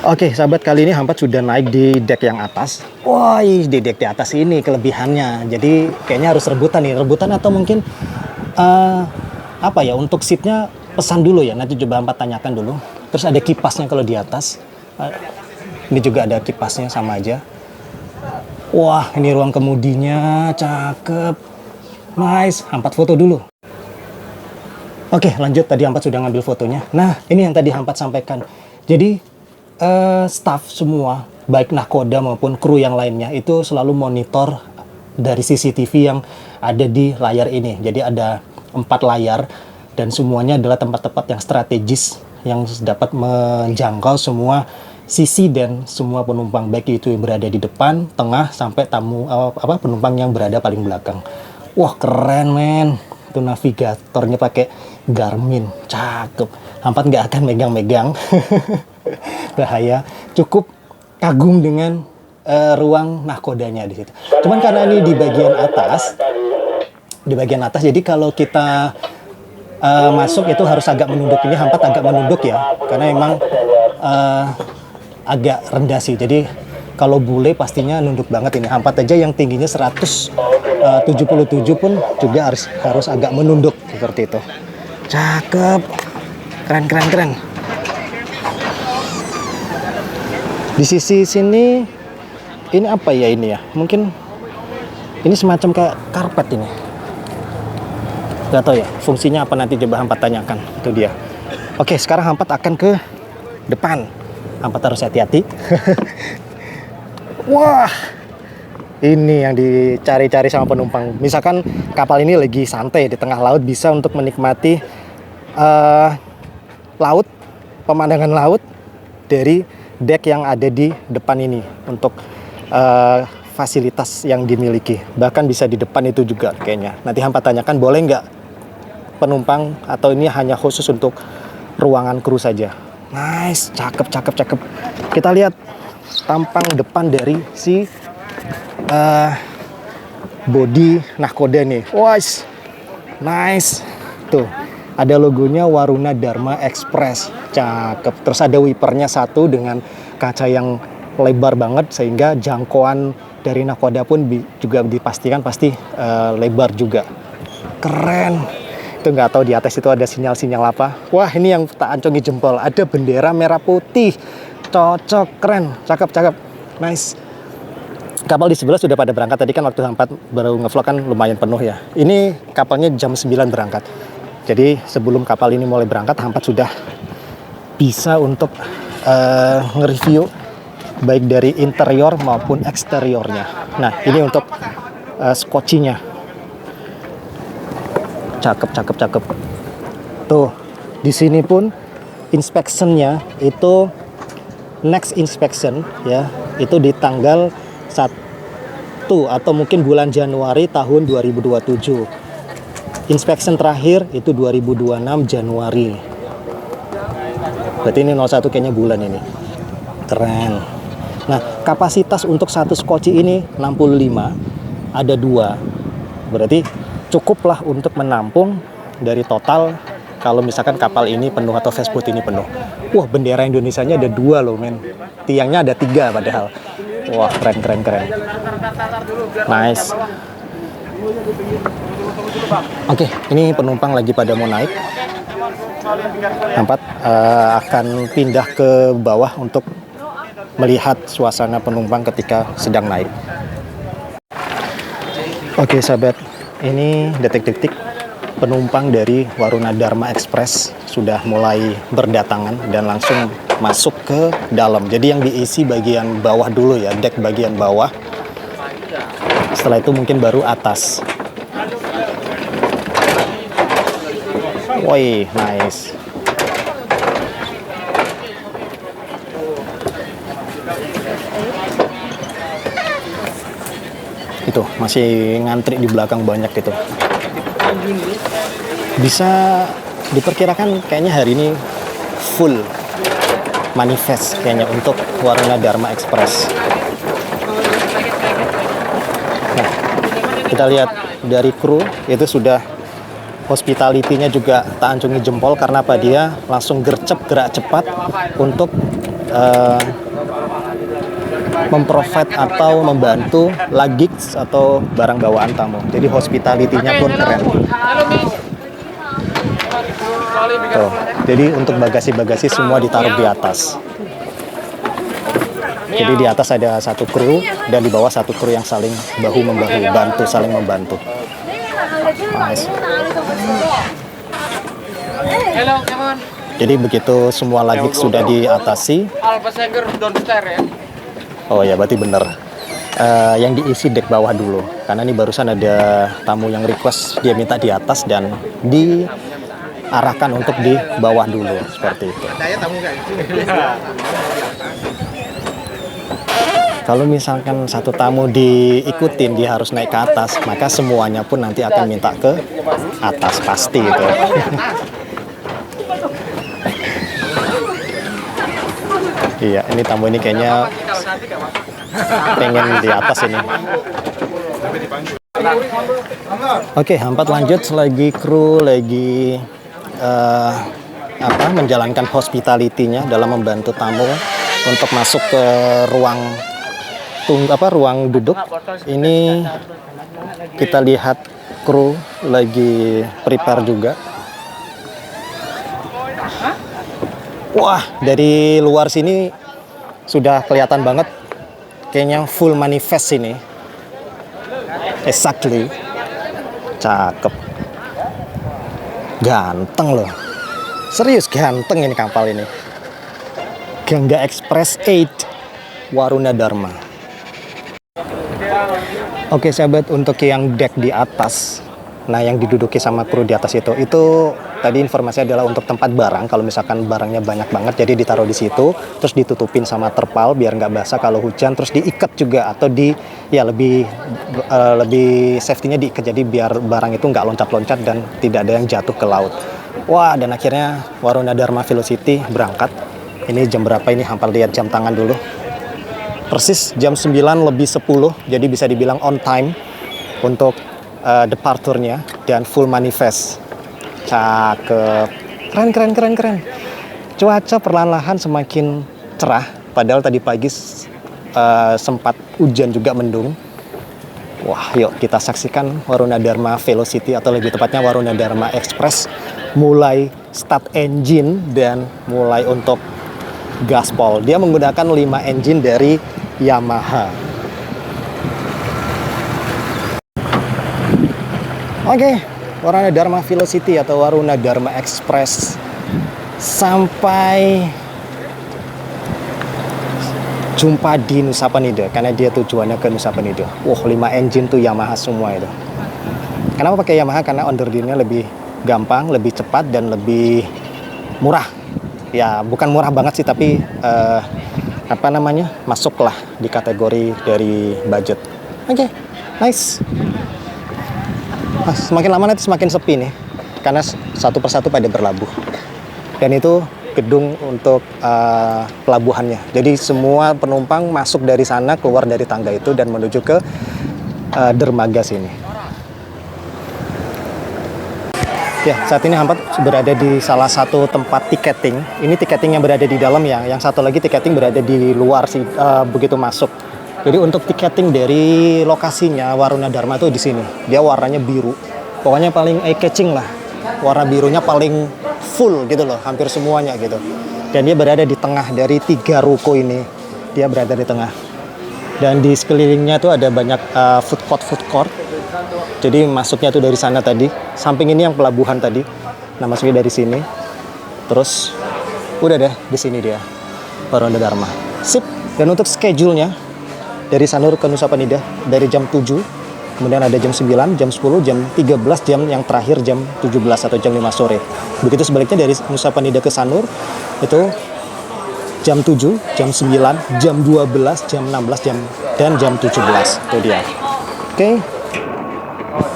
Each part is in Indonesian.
Oke, sahabat, kali ini Hampat sudah naik di deck yang atas. Wah, di deck di atas ini kelebihannya. Jadi kayaknya harus rebutan nih, rebutan atau mungkin apa ya, untuk seatnya pesan dulu ya. Nanti coba Hampat tanyakan dulu. Terus ada kipasnya kalau di atas. Ini juga ada kipasnya sama aja. Wah, ini ruang kemudinya cakep. Nice, Hampat foto dulu. Oke, lanjut. Tadi Hampat sudah ngambil fotonya. Nah, ini yang tadi Hampat sampaikan. Jadi staff semua, baik nahkoda maupun kru yang lainnya, itu selalu monitor dari CCTV yang ada di layar ini. Jadi ada 4 layar dan semuanya adalah tempat-tempat yang strategis yang dapat menjangkau semua sisi dan semua penumpang, baik itu yang berada di depan, tengah, sampai penumpang yang berada paling belakang. Wah, keren men. Itu navigatornya pakai Garmin, cakep. Hampat nggak akan megang-megang. Bahaya. Cukup kagum dengan ruang nahkodanya di situ. Cuman karena ini di bagian atas, jadi kalau kita masuk itu harus agak menunduk. Ini Hampat agak menunduk ya, karena memang agak rendah sih. Jadi kalau bule pastinya nunduk banget ini. Hampat aja yang tingginya 177 pun juga harus agak menunduk seperti itu. Cakep. Keren. Di sisi sini, ini apa ya ini ya? Mungkin ini semacam kayak karpet ini. Gak tau ya, fungsinya apa, nanti coba Hampat tanyakan. Itu dia. Oke, sekarang Hampat akan ke depan. Hampat harus hati-hati. Wah, ini yang dicari-cari sama penumpang. Misalkan kapal ini lagi santai di tengah laut, bisa untuk menikmati laut, pemandangan laut dari deck yang ada di depan ini untuk fasilitas yang dimiliki. Bahkan bisa di depan itu juga kayaknya. Nanti Hampat tanyakan boleh nggak penumpang atau ini hanya khusus untuk ruangan kru saja. Nice, cakep. Kita lihat tampang depan dari si body nahkoda nih. Wah, nice. Tuh, ada logonya Waruna Dharma Express. Cakep. Terus ada wipernya satu dengan kaca yang lebar banget, sehingga jangkauan dari nahkoda pun juga dipastikan pasti lebar juga. Keren. Itu nggak tahu di atas itu ada sinyal-sinyal apa. Wah, ini yang tak ancongi jempol. Ada bendera merah putih. Cocok, keren. Cakep. Nice. Kapal di sebelah sudah pada berangkat. Tadi kan waktu Hampat baru ngevlog kan lumayan penuh ya. Ini kapalnya jam 9 berangkat. Jadi sebelum kapal ini mulai berangkat, Hampat sudah bisa untuk nge-review baik dari interior maupun eksteriornya. Nah, ini untuk skocinya. Cakep. Tuh, di sini pun inspeksinya itu next inspection ya, itu di tanggal 1 atau mungkin bulan Januari tahun 2027. Inspection terakhir itu 2026 Januari. Berarti ini 01 kayaknya bulan ini. Keren. Nah, kapasitas untuk satu skoci ini 65, ada 2. Berarti cukuplah untuk menampung dari total kalau misalkan kapal ini penuh atau fastboat ini penuh. Wah, bendera Indonesianya ada 2 loh men. Tiangnya ada 3 padahal. Wah, keren. Nice. Oke, ini penumpang lagi pada mau naik. Hampat akan pindah ke bawah untuk melihat suasana penumpang ketika sedang naik. Oke sahabat, ini detik-detik penumpang dari Waruna Dharma Express sudah mulai berdatangan dan langsung masuk ke dalam. Jadi yang diisi bagian bawah dulu ya, deck bagian bawah. Setelah itu mungkin baru atas. Woi, nice. Itu masih ngantri di belakang banyak gitu. Bisa diperkirakan kayaknya hari ini full manifest kayaknya untuk Waruna Dharma Express. Nah, kita lihat dari kru itu sudah hospitality-nya juga tak ancungi jempol karena apa, dia langsung gercep gerak cepat untuk memprovide atau membantu luggage atau barang bawaan tamu. Jadi hospitality-nya pun keren. Tuh, jadi untuk bagasi-bagasi semua ditaruh di atas. Jadi di atas ada satu kru dan di bawah satu kru yang saling bahu membahu, saling membantu. Nice. Jadi begitu semua luggage sudah diatasi. Oh ya, berarti bener. Yang diisi dek bawah dulu, karena ini barusan ada tamu yang request dia minta di atas dan diarahkan untuk di bawah dulu, seperti itu. Kalau misalkan satu tamu diikutin, dia harus naik ke atas, maka semuanya pun nanti akan minta ke atas, pasti itu. Iya, ini tamu ini kayaknya pengen di atas ini. Oke, Hampat lanjut lagi kru lagi menjalankan hospitality-nya dalam membantu tamu untuk masuk ke ruang duduk. Ini kita lihat kru lagi prepare juga. Wah, dari luar sini sudah kelihatan banget kayaknya full manifest ini. Exactly. Cakep. Ganteng loh. Serius ganteng ini kapal ini. Gangga Express 8 Waruna Dharma. Oke sahabat, untuk yang deck di atas, nah yang diduduki sama kru di atas itu tadi informasi adalah untuk tempat barang. Kalau misalkan barangnya banyak banget, jadi ditaruh di situ, terus ditutupin sama terpal biar nggak basah kalau hujan, terus diikat juga atau lebih safety-nya diikat, jadi biar barang itu nggak loncat-loncat dan tidak ada yang jatuh ke laut. Wah, dan akhirnya Waruna Dharma Velocity berangkat. Ini jam berapa ini? Hampir lihat jam tangan dulu. Persis jam 9:10, jadi bisa dibilang on time untuk departure-nya dan full manifest. Cakep. Keren. Cuaca perlahan-lahan semakin cerah, padahal tadi pagi sempat hujan juga, mendung. Wah, yuk kita saksikan Waruna Dharma Velocity, atau lebih tepatnya Waruna Dharma Express mulai start engine dan mulai untuk gaspol. Dia menggunakan 5 engine dari Yamaha. Oke, Waruna Dharma Velocity atau Waruna Dharma Express sampai jumpa di Nusa Penida, karena dia tujuannya ke Nusa Penida. Wah, 5 engine tuh Yamaha semua itu. Kenapa pakai Yamaha? Karena onderdilnya lebih gampang, lebih cepat, dan lebih murah. Ya, bukan murah banget sih, tapi masuklah di kategori dari budget. Oke, nice. Nah, semakin lama nanti semakin sepi nih, karena satu persatu pada berlabuh. Dan itu gedung untuk pelabuhannya. Jadi semua penumpang masuk dari sana, keluar dari tangga itu, dan menuju ke dermaga sini. Ya, saat ini Hampat berada di salah satu tempat tiketing. Ini tiketing yang berada di dalam ya. Yang satu lagi tiketing berada di luar sih, begitu masuk. Jadi untuk tiketing dari lokasinya Waruna Dharma itu di sini. Dia warnanya biru. Pokoknya paling eye-catching lah. Warna birunya paling full gitu loh, hampir semuanya gitu. Dan dia berada di tengah dari 3 ruko ini. Dia berada di tengah. Dan di sekelilingnya itu ada banyak food court. Jadi masuknya tuh dari sana tadi. Samping ini yang pelabuhan tadi. Nah, masuknya dari sini. Terus udah deh, di sini dia Waruna Dharma. Sip. Dan untuk schedule-nya dari Sanur ke Nusa Penida dari jam 7, kemudian ada jam 9, jam 10, jam 13, jam yang terakhir jam 17 atau jam 5 sore. Begitu sebaliknya dari Nusa Penida ke Sanur itu jam 7, jam 9, jam 12, jam 16, dan jam 17. Itu dia. Oke.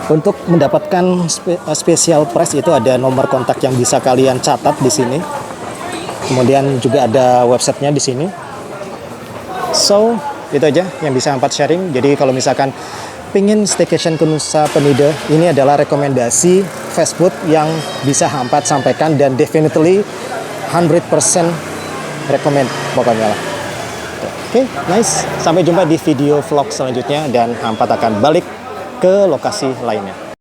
Untuk mendapatkan special price itu ada nomor kontak yang bisa kalian catat di sini. Kemudian juga ada websitenya di sini. So, itu aja yang bisa Hampat sharing. Jadi kalau misalkan pingin staycation ke Nusa Penida, ini adalah rekomendasi fast food yang bisa Hampat sampaikan, dan definitely 100% recommend pokoknya lah. Oke, nice. Sampai jumpa di video vlog selanjutnya dan Hampat akan balik ke lokasi lainnya.